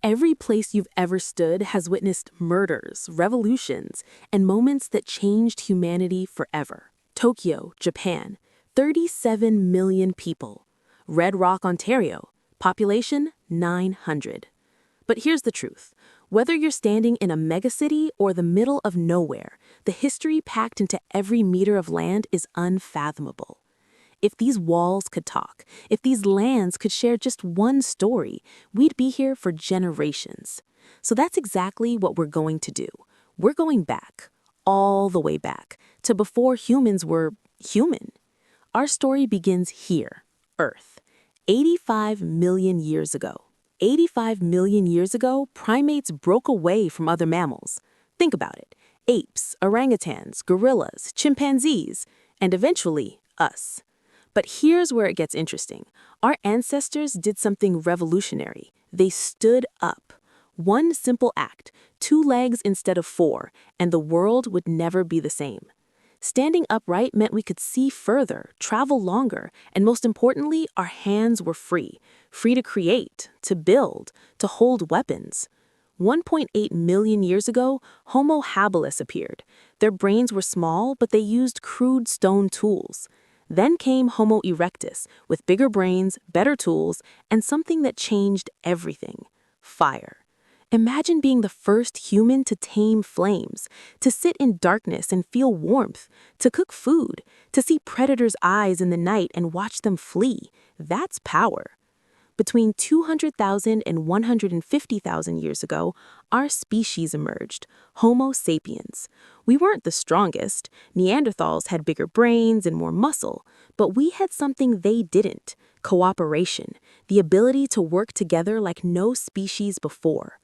Every place you've ever stood has witnessed murders, revolutions, and moments that changed humanity forever. Tokyo, Japan, 37 million people. Red Rock, Ontario, population 900. But here's the truth. Whether you're standing in a megacity or the middle of nowhere, the history packed into every meter of land is unfathomable. If these walls could talk, if these lands could share just one story, we'd be here for generations. So that's exactly what we're going to do. We're going back, all the way back, to before humans were human. Our story begins here, Earth, 85 million years ago. 85 million years ago, primates broke away from other mammals. Think about it. Apes, orangutans, gorillas, chimpanzees, and eventually, us. But here's where it gets interesting. Our ancestors did something revolutionary. They stood up. One simple act, 2 legs instead of 4, and the world would never be the same. Standing upright meant we could see further, travel longer, and most importantly, our hands were free. Free to create, to build, to hold weapons. 1.8 million years ago, Homo habilis appeared. Their brains were small, but they used crude stone tools. Then came Homo erectus, with bigger brains, better tools, and something that changed everything: fire. Imagine being the first human to tame flames, to sit in darkness and feel warmth, to cook food, to see predators' eyes in the night and watch them flee. That's power. Between 200,000 and 150,000 years ago, our species emerged, Homo sapiens. We weren't the strongest. Neanderthals had bigger brains and more muscle, but we had something they didn't: cooperation, the ability to work together like no species before.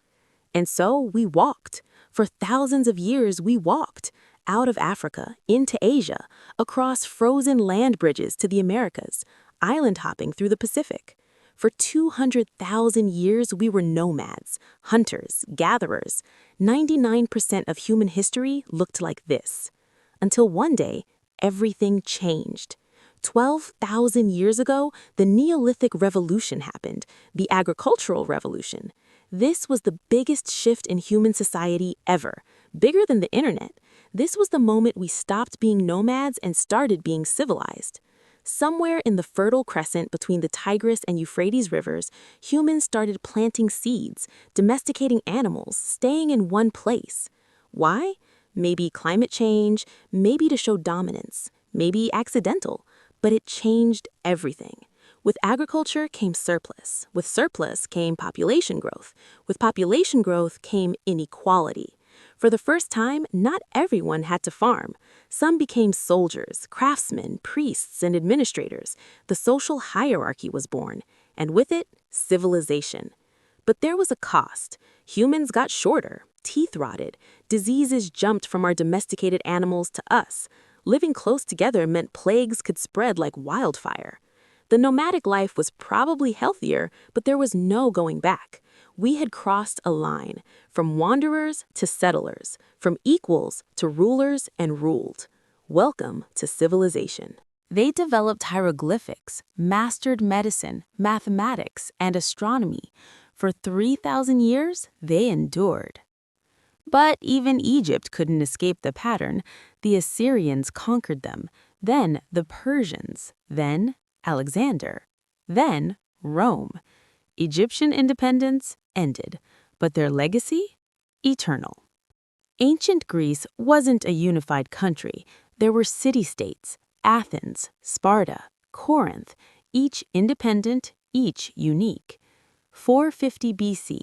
And so we walked. For thousands of years, we walked. Out of Africa, into Asia, across frozen land bridges to the Americas, island hopping through the Pacific. For 200,000 years, we were nomads, hunters, gatherers. 99% of human history looked like this. Until one day, everything changed. 12,000 years ago, the Neolithic Revolution happened, the agricultural revolution. This was the biggest shift in human society ever, bigger than the internet. This was the moment we stopped being nomads and started being civilized. Somewhere in the Fertile Crescent between the Tigris and Euphrates rivers, humans started planting seeds, domesticating animals, staying in one place. Why? Maybe climate change, maybe to show dominance, maybe accidental, but it changed everything. With agriculture came surplus. With surplus came population growth. With population growth came inequality. For the first time, not everyone had to farm. Some became soldiers, craftsmen, priests, and administrators. The social hierarchy was born, and with it, civilization. But there was a cost. Humans got shorter, teeth rotted, diseases jumped from our domesticated animals to us. Living close together meant plagues could spread like wildfire. The nomadic life was probably healthier, but there was no going back. We had crossed a line, from wanderers to settlers, from equals to rulers and ruled. Welcome to civilization. They developed hieroglyphics, mastered medicine, mathematics, and astronomy. For 3,000 years, they endured. But even Egypt couldn't escape the pattern. The Assyrians conquered them, then the Persians, then Alexander, then Rome. Egyptian independence ended, but their legacy? Eternal. Ancient Greece wasn't a unified country. There were city-states: Athens, Sparta, Corinth, each independent, each unique. 450 BC,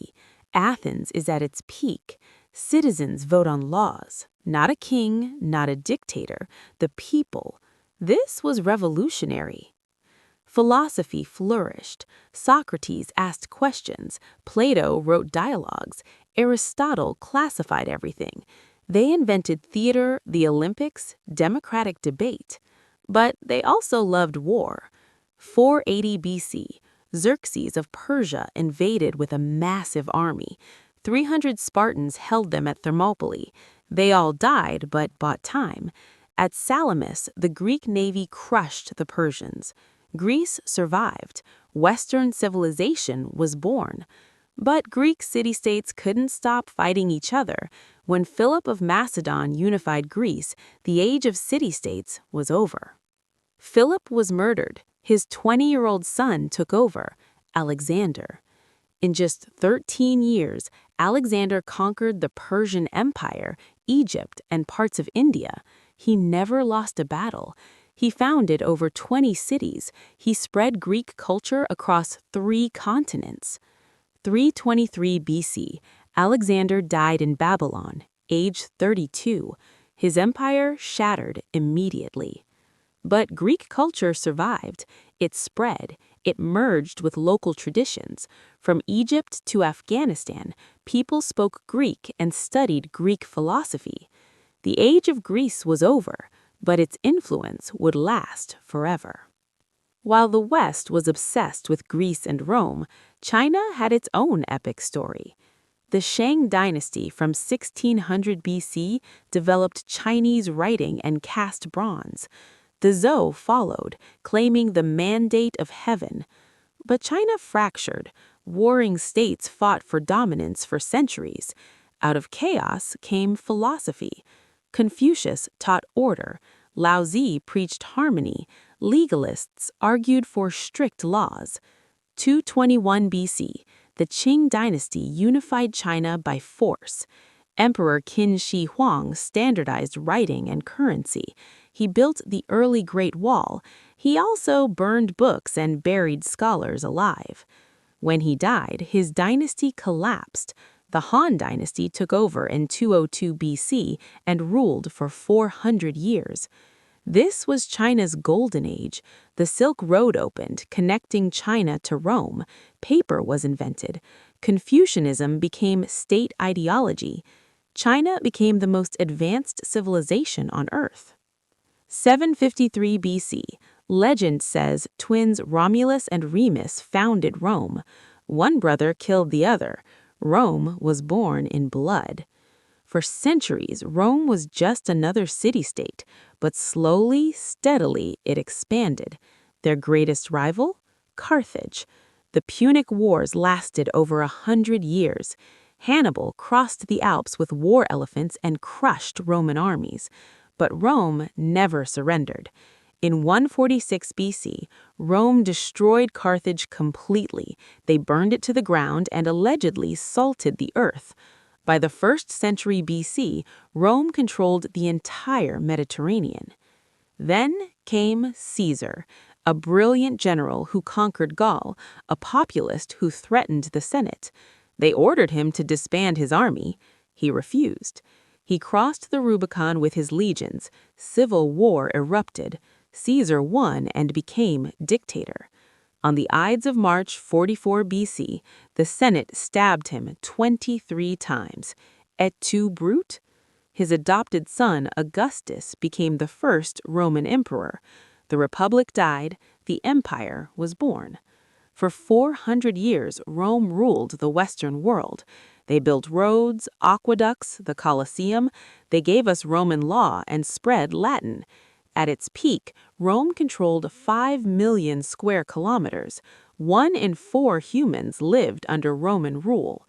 Athens is at its peak. Citizens vote on laws. Not a king, not a dictator, the people. This was revolutionary. Philosophy flourished. Socrates asked questions. Plato wrote dialogues. Aristotle classified everything. They invented theater, the Olympics, democratic debate. But they also loved war. 480 BC, Xerxes of Persia invaded with a massive army. 300 Spartans held them at Thermopylae. They all died, but bought time. At Salamis, the Greek navy crushed the Persians. Greece survived. Western civilization was born. But Greek city-states couldn't stop fighting each other. When Philip of Macedon unified Greece, the age of city-states was over. Philip was murdered. His 20-year-old son took over, Alexander. In just 13 years, Alexander conquered the Persian Empire, Egypt, and parts of India. He never lost a battle. He founded over 20 cities. He spread Greek culture across 3 continents. 323 BC, Alexander died in Babylon, age 32. His empire shattered immediately. But Greek culture survived. It spread. It merged with local traditions. From Egypt to Afghanistan, people spoke Greek and studied Greek philosophy. The age of Greece was over, but its influence would last forever. While the West was obsessed with Greece and Rome, China had its own epic story. The Shang dynasty from 1600 BC developed Chinese writing and cast bronze. The Zhou followed, claiming the mandate of heaven. But China fractured. Warring states fought for dominance for centuries. Out of chaos came philosophy. Confucius taught order. Lao Tzu preached harmony. Legalists argued for strict laws. 221 BC, the Qing dynasty unified China by force. Emperor Qin Shi Huang standardized writing and currency. He built the early Great Wall. He also burned books and buried scholars alive. When he died, his dynasty collapsed. The Han dynasty took over in 202 BC and ruled for 400 years. This was China's golden age. The Silk Road opened, connecting China to Rome. Paper was invented. Confucianism became state ideology. China became the most advanced civilization on Earth. 753 BC, legend says twins Romulus and Remus founded Rome. One brother killed the other. Rome was born in blood. For centuries, Rome was just another city-state, but slowly, steadily, it expanded. Their greatest rival? Carthage. The Punic Wars lasted over 100 years. Hannibal crossed the Alps with war elephants and crushed Roman armies. But Rome never surrendered. In 146 BC, Rome destroyed Carthage completely. They burned it to the ground and allegedly salted the earth. By the 1st century BC, Rome controlled the entire Mediterranean. Then came Caesar, a brilliant general who conquered Gaul, a populist who threatened the Senate. They ordered him to disband his army. He refused. He crossed the Rubicon with his legions. Civil war erupted. Caesar won and became dictator. On the Ides of March 44 BC, the Senate stabbed him 23 times. Et tu, Brute? His adopted son, Augustus, became the first Roman emperor. The Republic died. The Empire was born. For 400 years, Rome ruled the Western world. They built roads, aqueducts, the Colosseum. They gave us Roman law and spread Latin. At its peak, Rome controlled 5 million square kilometers. 1 in 4 humans lived under Roman rule.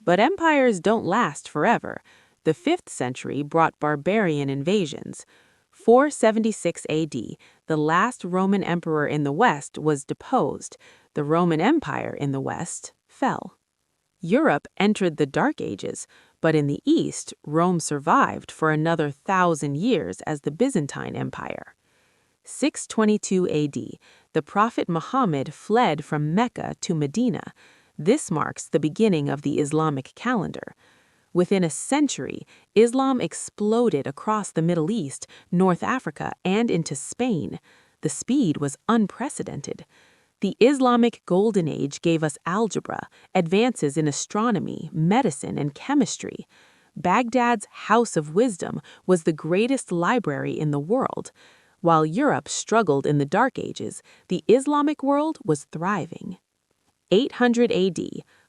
But empires don't last forever. The 5th century brought barbarian invasions. 476 AD, the last Roman emperor in the West was deposed. The Roman Empire in the West fell. Europe entered the Dark Ages, but in the East, Rome survived for another 1,000 years as the Byzantine Empire. 622 AD, the Prophet Muhammad fled from Mecca to Medina. This marks the beginning of the Islamic calendar. Within a century, Islam exploded across the Middle East, North Africa, and into Spain. The speed was unprecedented. The Islamic Golden Age gave us algebra, advances in astronomy, medicine, and chemistry. Baghdad's House of Wisdom was the greatest library in the world. While Europe struggled in the Dark Ages, the Islamic world was thriving. 800 AD,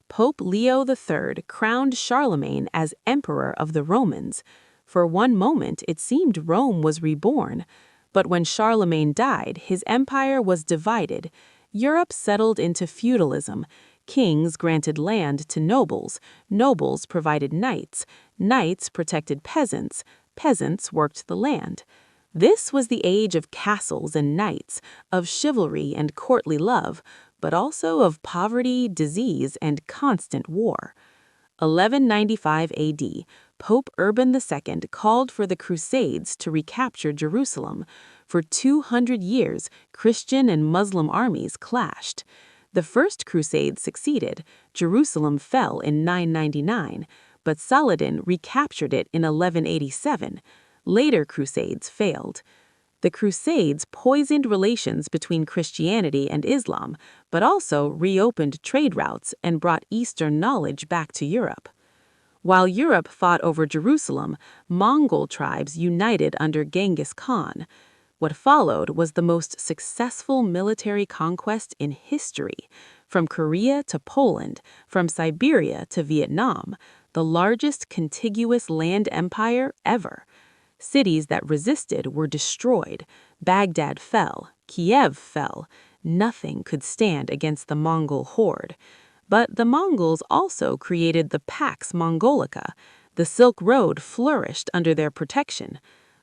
Pope Leo III crowned Charlemagne as Emperor of the Romans. For one moment, it seemed Rome was reborn. But when Charlemagne died, his empire was divided. Europe settled into feudalism. Kings granted land to nobles, nobles provided knights, knights protected peasants, peasants worked the land. This was the age of castles and knights, of chivalry and courtly love, but also of poverty, disease, and constant war. 1195 AD, Pope Urban II called for the Crusades to recapture Jerusalem. For 200 years, Christian and Muslim armies clashed. The First Crusade succeeded. Jerusalem fell in 999, but Saladin recaptured it in 1187. Later crusades failed. The Crusades poisoned relations between Christianity and Islam, but also reopened trade routes and brought Eastern knowledge back to Europe. While Europe fought over Jerusalem, Mongol tribes united under Genghis Khan. What followed was the most successful military conquest in history. From Korea to Poland, from Siberia to Vietnam, the largest contiguous land empire ever. Cities that resisted were destroyed. Baghdad fell. Kiev fell. Nothing could stand against the Mongol horde. But the Mongols also created the Pax Mongolica. The Silk Road flourished under their protection.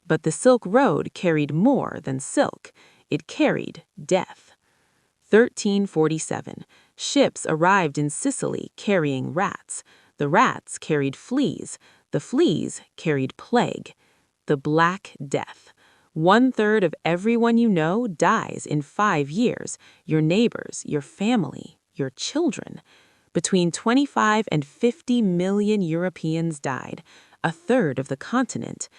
But the Silk Road carried more than silk. It carried death. 1347. Ships arrived in Sicily carrying rats. The rats carried fleas. The fleas carried plague. The Black Death. 1/3 of everyone you know dies in 5 years. Your neighbors, your family, your children. Between 25 and 50 million Europeans died, 1/3 of the continent.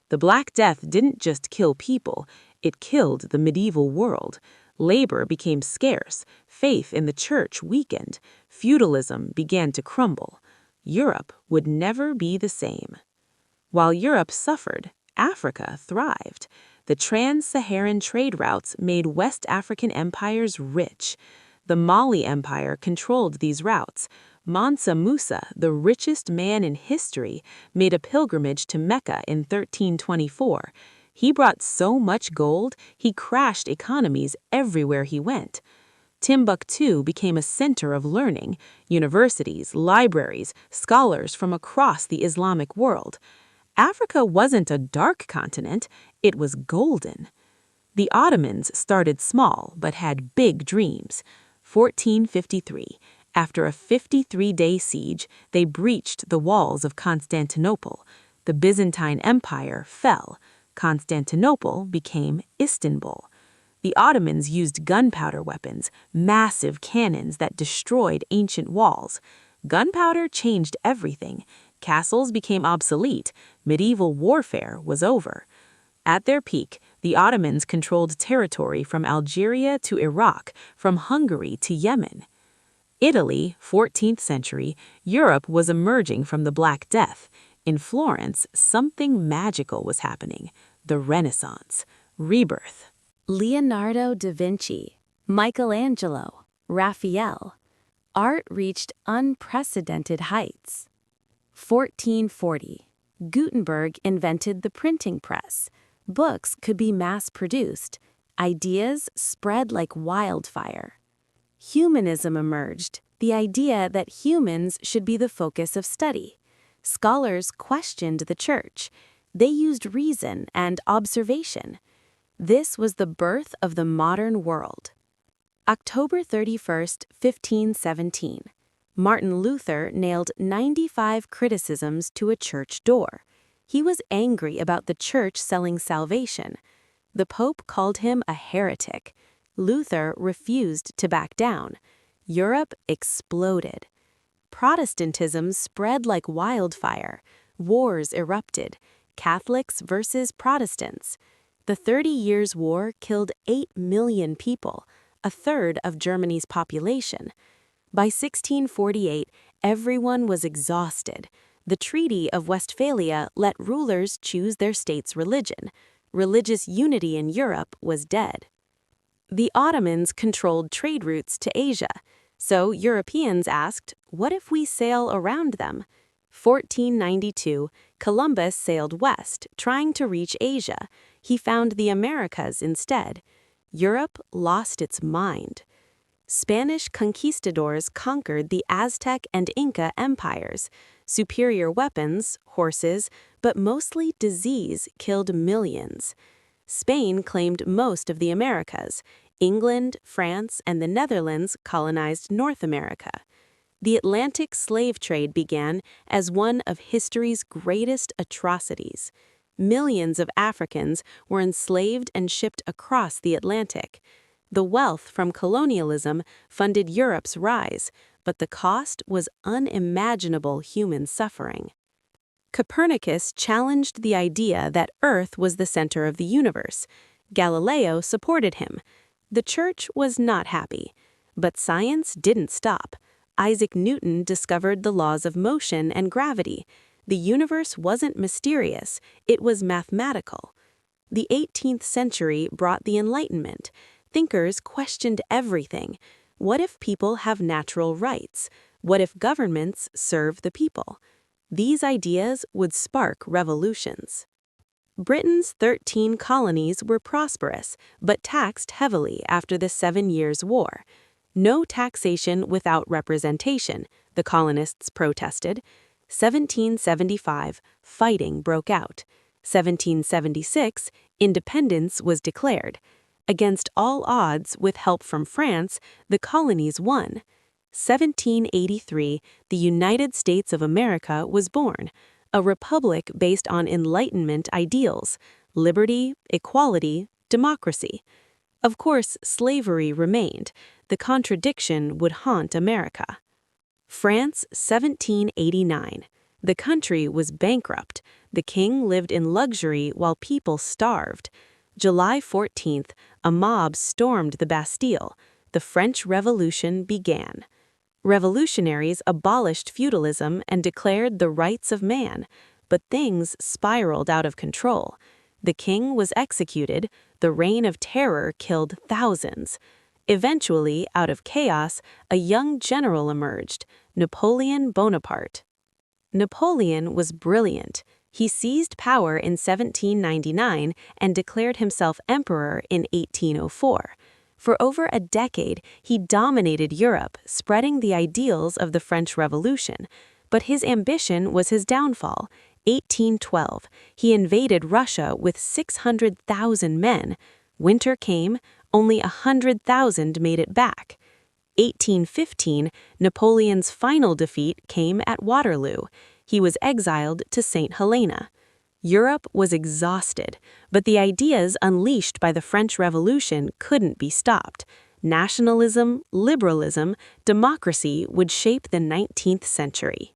The Black Death didn't just kill people, it killed the medieval world. Labor became scarce, faith in the church weakened, feudalism began to crumble. Europe would never be the same. While Europe suffered, Africa thrived. The trans-Saharan trade routes made West African empires rich. The Mali Empire controlled these routes. Mansa Musa, the richest man in history, made a pilgrimage to Mecca in 1324. He brought so much gold, he crashed economies everywhere he went. Timbuktu became a center of learning, universities, libraries, scholars from across the Islamic world. Africa wasn't a dark continent, it was golden. The Ottomans started small but had big dreams. 1453. After a 53-day siege, they breached the walls of Constantinople. The Byzantine Empire fell. Constantinople became Istanbul. The Ottomans used gunpowder weapons, massive cannons that destroyed ancient walls. Gunpowder changed everything. Castles became obsolete. Medieval warfare was over. At their peak, the Ottomans controlled territory from Algeria to Iraq, from Hungary to Yemen. Italy, 14th century, Europe was emerging from the Black Death. In Florence, something magical was happening. The Renaissance. Rebirth. Leonardo da Vinci, Michelangelo, Raphael. Art reached unprecedented heights. 1440. Gutenberg invented the printing press. Books could be mass-produced. Ideas spread like wildfire. Humanism emerged, the idea that humans should be the focus of study. Scholars questioned the church. They used reason and observation. This was the birth of the modern world. October 31st, 1517. Martin Luther nailed 95 criticisms to a church door. He was angry about the church selling salvation. The Pope called him a heretic. Luther refused to back down. Europe exploded. Protestantism spread like wildfire. Wars erupted. Catholics versus Protestants. The 30 Years' War killed 8 million people, 1/3 of Germany's population. By 1648, everyone was exhausted. The Treaty of Westphalia let rulers choose their state's religion. Religious unity in Europe was dead. The Ottomans controlled trade routes to Asia, so Europeans asked, what if we sail around them? 1492, Columbus sailed west, trying to reach Asia. He found the Americas instead. Europe lost its mind. Spanish conquistadors conquered the Aztec and Inca empires. Superior weapons, horses, but mostly disease killed millions. Spain claimed most of the Americas. England, France, and the Netherlands colonized North America. The Atlantic slave trade began as one of history's greatest atrocities. Millions of Africans were enslaved and shipped across the Atlantic. The wealth from colonialism funded Europe's rise, but the cost was unimaginable human suffering. Copernicus challenged the idea that Earth was the center of the universe. Galileo supported him. The Church was not happy. But science didn't stop. Isaac Newton discovered the laws of motion and gravity. The universe wasn't mysterious, it was mathematical. The 18th century brought the Enlightenment. Thinkers questioned everything. What if people have natural rights? What if governments serve the people? These ideas would spark revolutions. Britain's 13 colonies were prosperous, but taxed heavily after the 7 Years' War. No taxation without representation, the colonists protested. 1775, fighting broke out. 1776, independence was declared. Against all odds, with help from France, the colonies won. 1783, the United States of America was born, a republic based on Enlightenment ideals, liberty, equality, democracy. Of course, slavery remained. The contradiction would haunt America. France, 1789. The country was bankrupt. The king lived in luxury while people starved. July 14th, a mob stormed the Bastille. The French Revolution began. Revolutionaries abolished feudalism and declared the rights of man, but things spiraled out of control. The king was executed. The reign of terror killed thousands. Eventually, out of chaos, a young general emerged, Napoleon Bonaparte. Napoleon was brilliant. He seized power in 1799 and declared himself emperor in 1804. For over a decade, he dominated Europe, spreading the ideals of the French Revolution. But his ambition was his downfall. 1812, he invaded Russia with 600,000 men. Winter came, only 100,000 made it back. 1815, Napoleon's final defeat came at Waterloo. He was exiled to St. Helena. Europe was exhausted, but the ideas unleashed by the French Revolution couldn't be stopped. Nationalism, liberalism, democracy would shape the 19th century.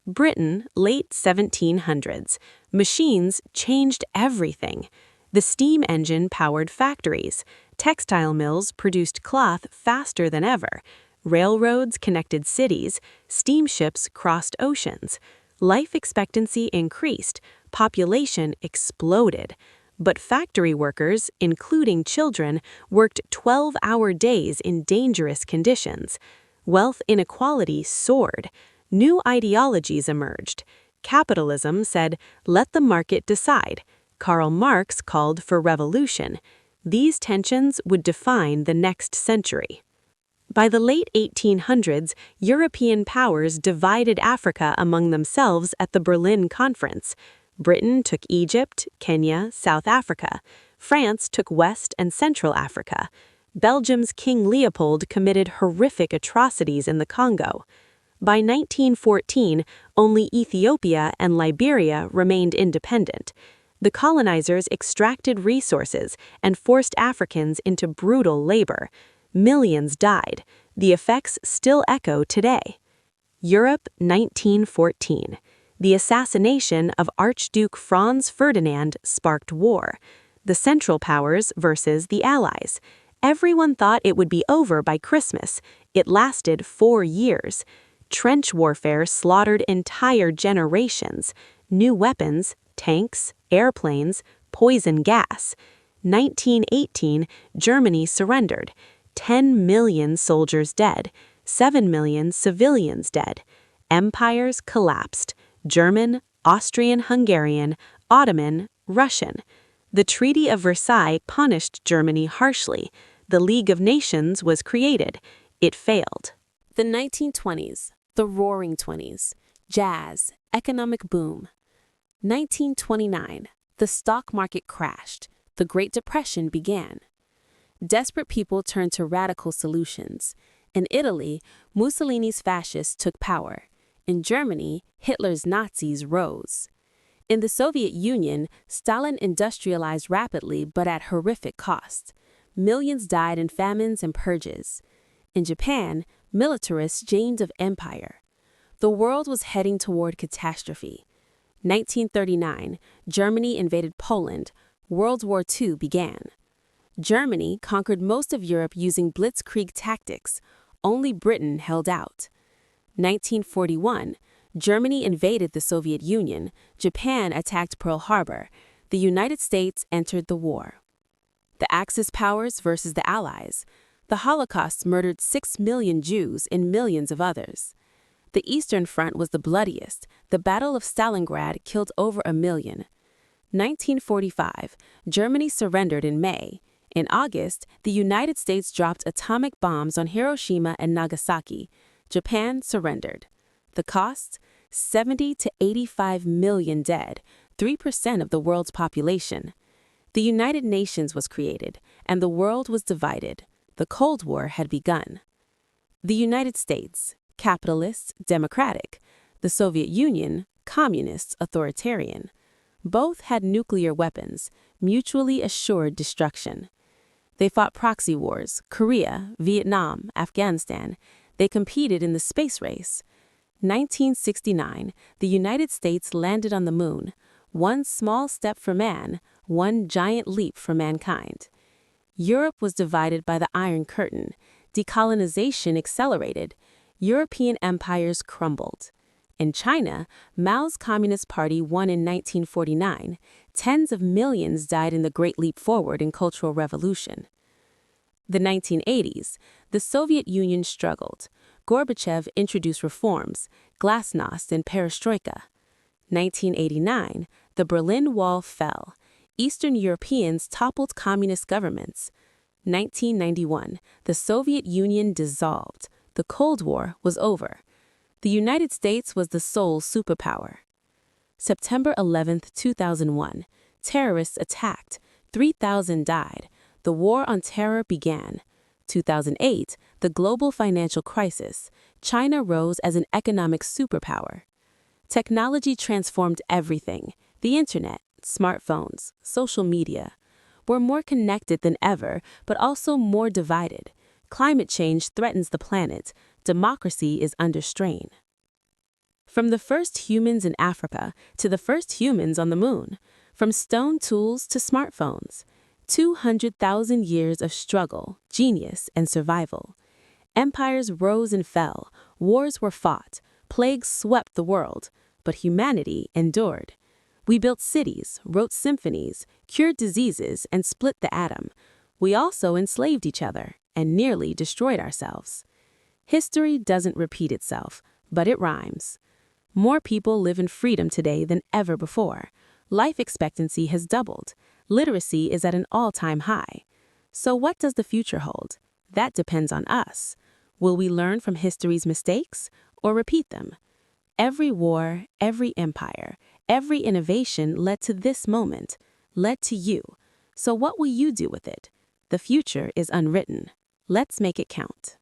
Britain, late 1700s. Machines changed everything. The steam engine powered factories. Textile mills produced cloth faster than ever. Railroads connected cities. Steamships crossed oceans. Life expectancy increased. Population exploded. But factory workers, including children, worked 12-hour days in dangerous conditions. Wealth inequality soared. New ideologies emerged. Capitalism said, "Let the market decide." Karl Marx called for revolution. These tensions would define the next century. By the late 1800s, European powers divided Africa among themselves at the Berlin Conference. Britain took Egypt, Kenya, South Africa. France took West and Central Africa. Belgium's King Leopold committed horrific atrocities in the Congo. By 1914, only Ethiopia and Liberia remained independent. The colonizers extracted resources and forced Africans into brutal labor. Millions died. The effects still echo today. Europe, 1914. The assassination of Archduke Franz Ferdinand sparked war. The Central Powers versus the Allies. Everyone thought it would be over by Christmas. It lasted 4 years. Trench warfare slaughtered entire generations. New weapons, tanks, airplanes, poison gas. 1918, Germany surrendered. 10 million soldiers dead. 7 million civilians dead. Empires collapsed. German, Austrian-Hungarian, Ottoman, Russian. The Treaty of Versailles punished Germany harshly. The League of Nations was created. It failed. The 1920s, the Roaring Twenties, jazz, economic boom. 1929, the stock market crashed. The Great Depression began. Desperate people turned to radical solutions. In Italy, Mussolini's fascists took power. In Germany, Hitler's Nazis rose. In the Soviet Union, Stalin industrialized rapidly but at horrific cost. Millions died in famines and purges. In Japan, militarists dreamed of empire. The world was heading toward catastrophe. 1939, Germany invaded Poland. World War II began. Germany conquered most of Europe using blitzkrieg tactics. Only Britain held out. 1941, Germany invaded the Soviet Union. Japan attacked Pearl Harbor. The United States entered the war. The Axis powers versus the Allies. The Holocaust murdered 6 million Jews and millions of others. The Eastern Front was the bloodiest. The Battle of Stalingrad killed over 1 million. 1945, Germany surrendered in May. In August, the United States dropped atomic bombs on Hiroshima and Nagasaki. Japan surrendered. The cost? 70 to 85 million dead, 3% of the world's population. The United Nations was created, and the world was divided. The Cold War had begun. The United States, capitalist, democratic. The Soviet Union, communist, authoritarian. Both had nuclear weapons, mutually assured destruction. They fought proxy wars, Korea, Vietnam, Afghanistan. They competed in the space race. 1969, the United States landed on the moon. One small step for man, one giant leap for mankind. Europe was divided by the Iron Curtain. Decolonization accelerated. European empires crumbled. In China, Mao's Communist Party won in 1949. Tens of millions died in the Great Leap Forward and Cultural Revolution. The 1980s, the Soviet Union struggled. Gorbachev introduced reforms, glasnost and perestroika. 1989, the Berlin Wall fell. Eastern Europeans toppled communist governments. 1991, the Soviet Union dissolved. The Cold War was over. The United States was the sole superpower. September 11, 2001, terrorists attacked. 3,000 died. The war on terror began. 2008, the global financial crisis. China rose as an economic superpower. Technology transformed everything. The internet, smartphones, social media. We're more connected than ever, but also more divided. Climate change threatens the planet. Democracy is under strain. From the first humans in Africa to the first humans on the moon, from stone tools to smartphones, 200,000 years of struggle, genius, and survival. Empires rose and fell, wars were fought, plagues swept the world, but humanity endured. We built cities, wrote symphonies, cured diseases, and split the atom. We also enslaved each other and nearly destroyed ourselves. History doesn't repeat itself, but it rhymes. More people live in freedom today than ever before. Life expectancy has doubled. Literacy is at an all-time high. So what does the future hold? That depends on us. Will we learn from history's mistakes or repeat them? Every war, every empire, every innovation led to this moment, led to you. So what will you do with it? The future is unwritten. Let's make it count.